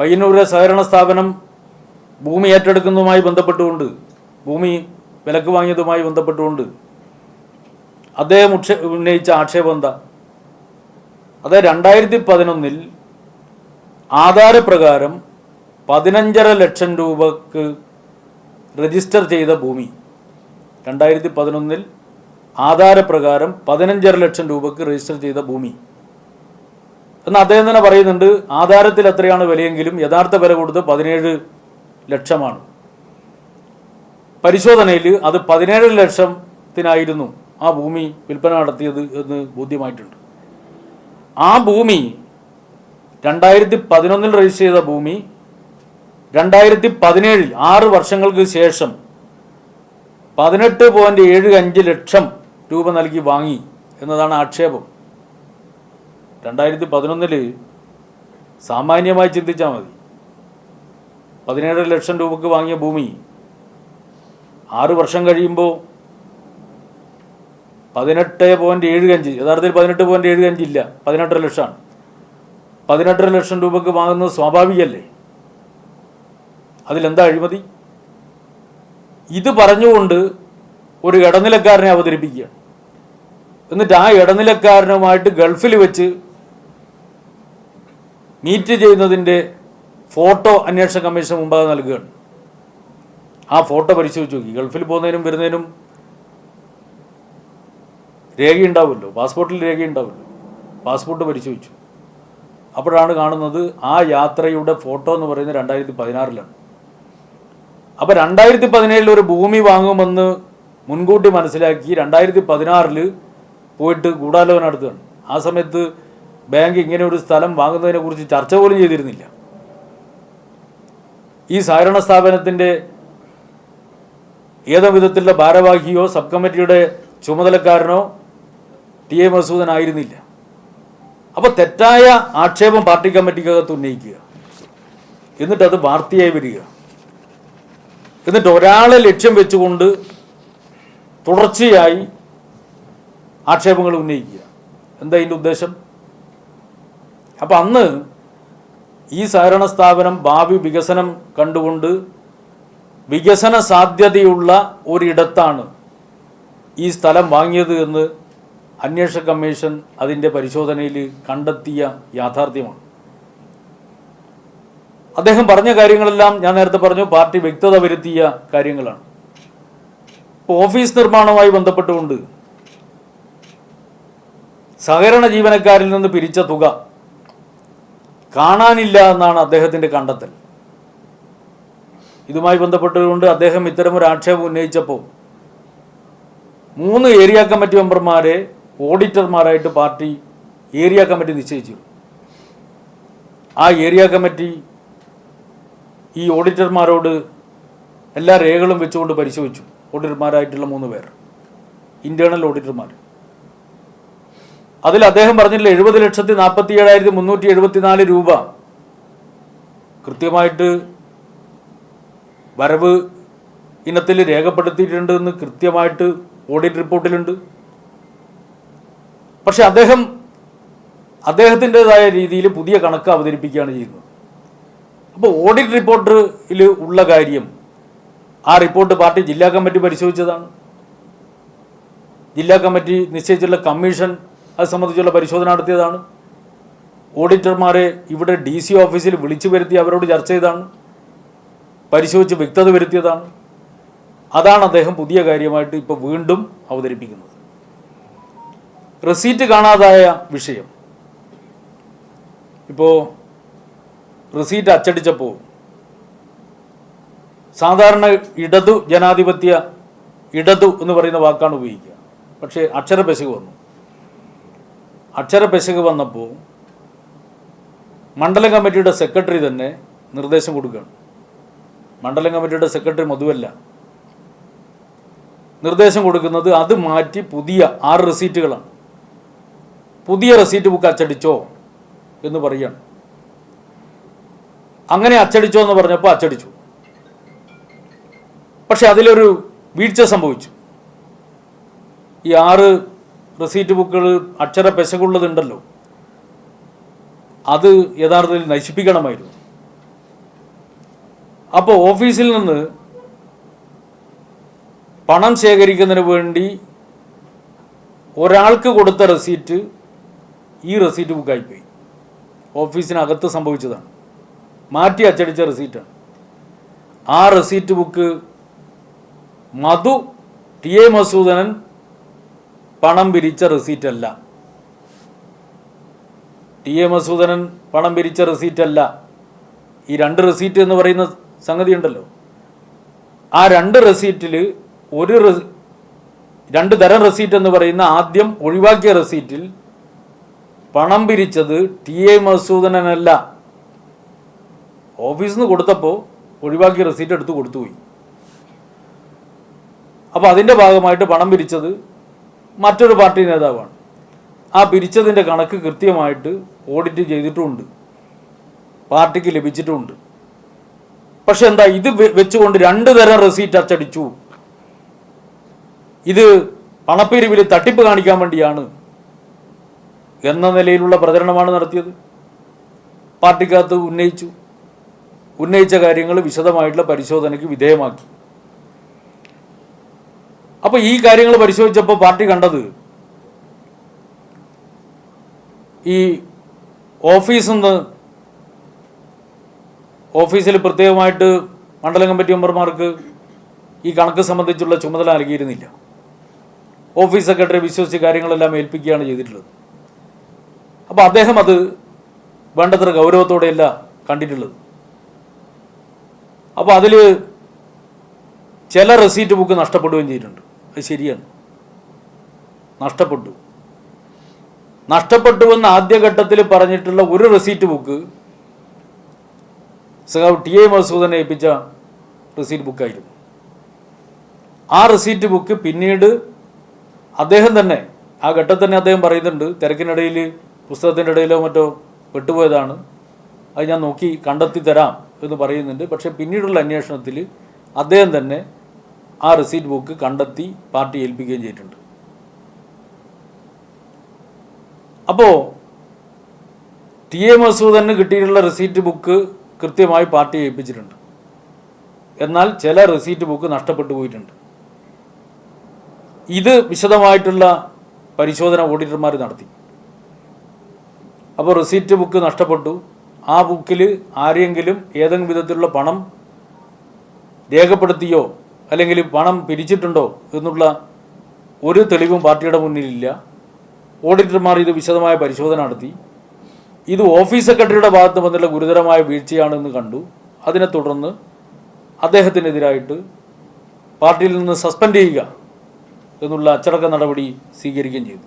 പയ്യന്നൂരിലെ സഹകരണ സ്ഥാപനം ഭൂമി ഏറ്റെടുക്കുന്നതുമായി ബന്ധപ്പെട്ടുകൊണ്ട്, ഭൂമി വിലക്ക് വാങ്ങിയതുമായി ബന്ധപ്പെട്ടുകൊണ്ട് അദ്ദേഹം ഉന്നയിച്ച ആക്ഷേപം എന്താ? അത് 2011 ആധാരപ്രകാരം 15.5 ലക്ഷം രൂപക്ക് രജിസ്റ്റർ ചെയ്ത ഭൂമി, 2011 ആധാരപ്രകാരം 15.5 ലക്ഷം രൂപക്ക് രജിസ്റ്റർ ചെയ്ത ഭൂമി എന്ന് അദ്ദേഹം തന്നെ പറയുന്നുണ്ട്. ആധാരത്തിൽ എത്രയാണ് വിലയെങ്കിലും യഥാർത്ഥ വില കൊടുത്ത് 17 ലക്ഷമാണ്. പരിശോധനയിൽ അത് 17 ലക്ഷത്തിനായിരുന്നു ആ ഭൂമി വിൽപ്പന നടത്തിയത് എന്ന് ബോധ്യമായിട്ടുണ്ട്. ആ ഭൂമി 2011 രജിസ്റ്റർ ചെയ്ത ഭൂമി 2017 6 വർഷങ്ങൾക്ക് ശേഷം 18.75 ലക്ഷം രൂപ നൽകി വാങ്ങി എന്നതാണ് ആക്ഷേപം. 2011 സാമാന്യമായി ചിന്തിച്ചാൽ മതി. 17 ലക്ഷം രൂപക്ക് വാങ്ങിയ ഭൂമി 6 വർഷം കഴിയുമ്പോൾ 18.75, യഥാർത്ഥത്തിൽ 18.75 ഇല്ല, 18 ലക്ഷമാണ്. 18 ലക്ഷം രൂപക്ക് വാങ്ങുന്നത് സ്വാഭാവികമല്ലേ? അതിലെന്താ അഴിമതി? ഇത് പറഞ്ഞുകൊണ്ട് ഒരു ഇടനിലക്കാരനെ അവതരിപ്പിക്കുകയാണ്. എന്നിട്ട് ആ ഇടനിലക്കാരനുമായിട്ട് ഗൾഫിൽ വെച്ച് മീറ്റ് ചെയ്യുന്നതിൻ്റെ ഫോട്ടോ അന്വേഷണ കമ്മീഷൻ മുമ്പാകെ നൽകുകയാണ്. ആ ഫോട്ടോ പരിശോധിച്ച് നോക്കി. ഗൾഫിൽ പോകുന്നതിനും വരുന്നതിനും രേഖയുണ്ടാവുമല്ലോ, പാസ്പോർട്ടിൽ രേഖയുണ്ടാവുമല്ലോ. പാസ്പോർട്ട് പരിശോധിച്ചു. അപ്പോഴാണ് കാണുന്നത് ആ യാത്രയുടെ ഫോട്ടോ എന്ന് പറയുന്നത് 2016 അപ്പോൾ 2017 ഒരു ഭൂമി വാങ്ങുമെന്ന് മുൻകൂട്ടി മനസ്സിലാക്കി 2016 പോയിട്ട് ഗൂഢാലോചന നടത്തുകയാണ്. ആ സമയത്ത് ബാങ്ക് ഇങ്ങനെ ഒരു സ്ഥലം വാങ്ങുന്നതിനെക്കുറിച്ച് ചർച്ച പോലും ചെയ്തിരുന്നില്ല. ഈ സഹകരണ സ്ഥാപനത്തിൻ്റെ ഏതോ വിധത്തിലുള്ള ഭാരവാഹിയോ സബ് കമ്മിറ്റിയുടെ ചുമതലക്കാരനോ ടി.എ. മസൂദനായിരുന്നില്ല. അപ്പോൾ തെറ്റായ ആക്ഷേപം പാർട്ടി കമ്മിറ്റിക്കകത്ത് ഉന്നയിക്കുക, എന്നിട്ടത് വാർത്തയായി വരിക, എന്നിട്ട് ഒരാളെ ലക്ഷ്യം വെച്ചുകൊണ്ട് തുടർച്ചയായി ആക്ഷേപങ്ങൾ ഉന്നയിക്കുക. എന്താ ഇതിൻ്റെ ഉദ്ദേശം? അപ്പം അന്ന് ഈ സഹകരണ സ്ഥാപനം ഭാവി വികസനം കണ്ടുകൊണ്ട് വികസന സാധ്യതയുള്ള ഒരിടത്താണ് ഈ സ്ഥലം വാങ്ങിയത് എന്ന് അന്വേഷണ കമ്മീഷൻ അതിൻ്റെ പരിശോധനയിൽ കണ്ടെത്തിയ യാഥാർത്ഥ്യമാണ്. അദ്ദേഹം പറഞ്ഞ കാര്യങ്ങളെല്ലാം ഞാൻ നേരത്തെ പറഞ്ഞു, പാർട്ടി വ്യക്തത വരുത്തിയ കാര്യങ്ങളാണ്. ഇപ്പോൾ ഓഫീസ് നിർമ്മാണവുമായി ബന്ധപ്പെട്ടുകൊണ്ട് സഹകരണ ജീവനക്കാരിൽ നിന്ന് പിരിച്ച തുക കാണാനില്ല എന്നാണ് അദ്ദേഹത്തിൻ്റെ കണ്ടെത്തൽ. ഇതുമായി ബന്ധപ്പെട്ടുകൊണ്ട് അദ്ദേഹം ഇത്തരമൊരു ആക്ഷേപം ഉന്നയിച്ചപ്പോൾ 3 ഏരിയ കമ്മിറ്റി മെമ്പർമാരെ ഓഡിറ്റർമാരായിട്ട് പാർട്ടി ഏരിയ കമ്മിറ്റി നിശ്ചയിച്ചിരുന്നു. ആ ഏരിയ കമ്മിറ്റി ഈ ഓഡിറ്റർമാരോട് എല്ലാ രേഖകളും വെച്ചുകൊണ്ട് പരിശോധിച്ചു. ഓഡിറ്റർമാരായിട്ടുള്ള 3 പേർ, ഇൻറ്റേർണൽ ഓഡിറ്റർമാർ. അതിൽ അദ്ദേഹം പറഞ്ഞില്ല 70,47,374 രൂപ കൃത്യമായിട്ട് വരവ് ഇനത്തിൽ രേഖപ്പെടുത്തിയിട്ടുണ്ട് എന്ന് കൃത്യമായിട്ട് ഓഡിറ്റ് റിപ്പോർട്ടിലുണ്ട്. പക്ഷെ അദ്ദേഹത്തിൻ്റെതായ രീതിയിൽ പുതിയ കണക്ക് അവതരിപ്പിക്കുകയാണ് ചെയ്യുന്നത്. അപ്പോൾ ഓഡിറ്റ് റിപ്പോർട്ടിൽ ഉള്ള കാര്യം, ആ റിപ്പോർട്ട് പാർട്ടി ജില്ലാ കമ്മിറ്റി പരിശോധിച്ചതാണ്. ജില്ലാ കമ്മിറ്റി നിശ്ചയിച്ചുള്ള കമ്മീഷൻ അത് സംബന്ധിച്ചുള്ള പരിശോധന നടത്തിയതാണ്. ഓഡിറ്റർമാരെ ഇവിടെ DC ഓഫീസിൽ വിളിച്ചു വരുത്തി അവരോട് ചർച്ച ചെയ്താണ്, പരിശോധിച്ച് വ്യക്തത വരുത്തിയതാണ്. അതാണ് അദ്ദേഹം പുതിയ കാര്യമായിട്ട് ഇപ്പോൾ വീണ്ടും അവതരിപ്പിക്കുന്നത്. റെസീറ്റ് കാണാതായ വിഷയം, ഇപ്പോൾ റെസീറ്റ് അച്ചടിച്ചപ്പോൾ സാധാരണ ഇടതു ജനാധിപത്യ ഇടതു എന്ന് പറയുന്ന വാക്കാണ് ഉപയോഗിക്കുക. പക്ഷേ അക്ഷരപ്പിശക് വന്നു. അക്ഷരപ്പിശക് വന്നപ്പോൾ മണ്ഡലം കമ്മിറ്റിയുടെ സെക്രട്ടറി തന്നെ നിർദ്ദേശം കൊടുക്കുകയാണ്. മണ്ഡലം കമ്മിറ്റിയുടെ സെക്രട്ടറി മധുവല്ല നിർദ്ദേശം കൊടുക്കുന്നത് അത് മാറ്റി പുതിയ 6 റെസീറ്റുകളാണ്. പുതിയ റെസീറ്റ് ബുക്ക് അച്ചടിച്ചോ എന്ന് പറയുകയാണ്. അങ്ങനെ അച്ചടിച്ചോ എന്ന് പറഞ്ഞപ്പോൾ അച്ചടിച്ചു. പക്ഷെ അതിലൊരു വീഴ്ച സംഭവിച്ചു. ഈ 6 റെസീറ്റ് ബുക്കുകൾ അക്ഷര പെശകുള്ളതുണ്ടല്ലോ, അത് യഥാർത്ഥത്തിൽ നശിപ്പിക്കണമായിരുന്നു. അപ്പോൾ ഓഫീസിൽ നിന്ന് പണം ശേഖരിക്കുന്നതിന് വേണ്ടി ഒരാൾക്ക് കൊടുത്ത റെസീറ്റ് ഈ റെസീറ്റ് ബുക്കായിപ്പോയി. ഓഫീസിനകത്ത് സംഭവിച്ചതാണ്, മാറ്റി അച്ചടിച്ച റെസീറ്റാണ്. ആ റെസീറ്റ് ബുക്ക് മധു ടി.എ. മധുസൂദനൻ പണം പിരിച്ച റെസീറ്റല്ല. ടി.എ. മധുസൂദനൻ പണം പിരിച്ച റെസീറ്റല്ല. ഈ രണ്ട് റെസീറ്റ് എന്ന് പറയുന്ന സംഗതി ഉണ്ടല്ലോ, ആ രണ്ട് റെസീറ്റിൽ രണ്ട് തരം റെസീറ്റ് എന്ന് പറയുന്ന ആദ്യം ഒഴിവാക്കിയ റെസീറ്റിൽ പണം പിരിച്ചത് ടി.എ. മധുസൂദനനല്ല. ഓഫീസിൽ നിന്ന് കൊടുത്തപ്പോൾ ഒഴിവാക്കിയ റെസീറ്റ് എടുത്ത് കൊടുത്തുപോയി. അപ്പോൾ അതിൻ്റെ ഭാഗമായിട്ട് പണം പിരിച്ചത് മറ്റൊരു പാർട്ടി നേതാവാണ്. ആ പിരിച്ചതിൻ്റെ കണക്ക് കൃത്യമായിട്ട് ഓഡിറ്റ് ചെയ്തിട്ടുമുണ്ട്, പാർട്ടിക്ക് ലഭിച്ചിട്ടുമുണ്ട്. പക്ഷെ എന്താ, ഇത് വെച്ചുകൊണ്ട് രണ്ട് തരം റെസീറ്റ് അച്ചടിച്ചു, ഇത് പണപ്പിരിവിൽ തട്ടിപ്പ് കാണിക്കാൻ വേണ്ടിയാണ് എന്ന നിലയിലുള്ള പ്രചരണമാണ് നടത്തിയത്. പാർട്ടിക്കകത്ത് ഉന്നയിച്ച കാര്യങ്ങൾ വിശദമായിട്ടുള്ള പരിശോധനയ്ക്ക് വിധേയമാക്കി. അപ്പോൾ ഈ കാര്യങ്ങൾ പരിശോധിച്ചപ്പോൾ പാർട്ടി കണ്ടത് ഈ ഓഫീസിൽ പ്രത്യേകമായിട്ട് മണ്ഡലം കമ്മിറ്റി മെമ്പർമാർക്ക് ഈ കണക്ക് സംബന്ധിച്ചുള്ള ചുമതല നൽകിയിരുന്നില്ല. ഓഫീസ് സെക്രട്ടറി വിശ്വസിച്ച് കാര്യങ്ങളെല്ലാം ഏൽപ്പിക്കുകയാണ് ചെയ്തിട്ടുള്ളത്. അപ്പോൾ അദ്ദേഹം അത് വേണ്ടത്ര ഗൗരവത്തോടെയല്ല കണ്ടിട്ടുള്ളത്. അപ്പോൾ അതിൽ ചില റെസീറ്റ് ബുക്ക് നഷ്ടപ്പെടുകയും ചെയ്തിട്ടുണ്ട്. അത് ശരിയാണ്, നഷ്ടപ്പെട്ടുവെന്ന് ആദ്യഘട്ടത്തിൽ പറഞ്ഞിട്ടുള്ള ഒരു റെസീറ്റ് ബുക്ക് സഖാവ് ടി.എ. മധുസൂദനെ ഏൽപ്പിച്ച റെസീറ്റ് ബുക്കായിരുന്നു. ആ റെസീറ്റ് ബുക്ക് പിന്നീട് അദ്ദേഹം തന്നെ ആ ഘട്ടത്തിൽ തന്നെ അദ്ദേഹം പറയുന്നുണ്ട്, തിരക്കിനിടയിൽ പുസ്തകത്തിൻ്റെ ഇടയിലോ മറ്റോ പെട്ടുപോയതാണ്, അത് ഞാൻ നോക്കി കണ്ടെത്തി തരാം എന്ന് പറയുന്നുണ്ട്. പക്ഷേ പിന്നീടുള്ള അന്വേഷണത്തിൽ അദ്ദേഹം തന്നെ ആ റെസീറ്റ് ബുക്ക് കണ്ടെത്തി പാർട്ടി ഏൽപ്പിക്കുകയും ചെയ്തിട്ടുണ്ട്. അപ്പോൾ ടി.എ. മധുസൂദനന് കിട്ടിയിട്ടുള്ള റെസീറ്റ് ബുക്ക് കൃത്യമായി പാർട്ടി ഏൽപ്പിച്ചിട്ടുണ്ട്. എന്നാൽ ചില റെസീറ്റ് ബുക്ക് നഷ്ടപ്പെട്ടു പോയിട്ടുണ്ട്. ഇത് വിശദമായിട്ടുള്ള പരിശോധന ഓഡിറ്റർമാർ നടത്തി. അപ്പോൾ റെസീറ്റ് ബുക്ക് നഷ്ടപ്പെട്ടു, ആ ബുക്കിൽ ആരെങ്കിലും ഏതെങ്കിലും വിധത്തിലുള്ള പണം രേഖപ്പെടുത്തിയോ അല്ലെങ്കിൽ പണം പിരിച്ചിട്ടുണ്ടോ എന്നുള്ള ഒരു തെളിവും പാർട്ടിയുടെ മുന്നിലില്ല. ഓഡിറ്റർമാർ ഇത് വിശദമായ പരിശോധന നടത്തി. ഇത് ഓഫീസ് സെക്രട്ടറിയുടെ ഭാഗത്ത് വന്നുള്ള ഗുരുതരമായ വീഴ്ചയാണെന്ന് കണ്ടു. അതിനെ തുടർന്ന് അദ്ദേഹത്തിനെതിരായിട്ട് പാർട്ടിയിൽ നിന്ന് സസ്പെൻഡ് ചെയ്യുക എന്നുള്ള അച്ചടക്ക നടപടി സ്വീകരിക്കുകയും ചെയ്തു.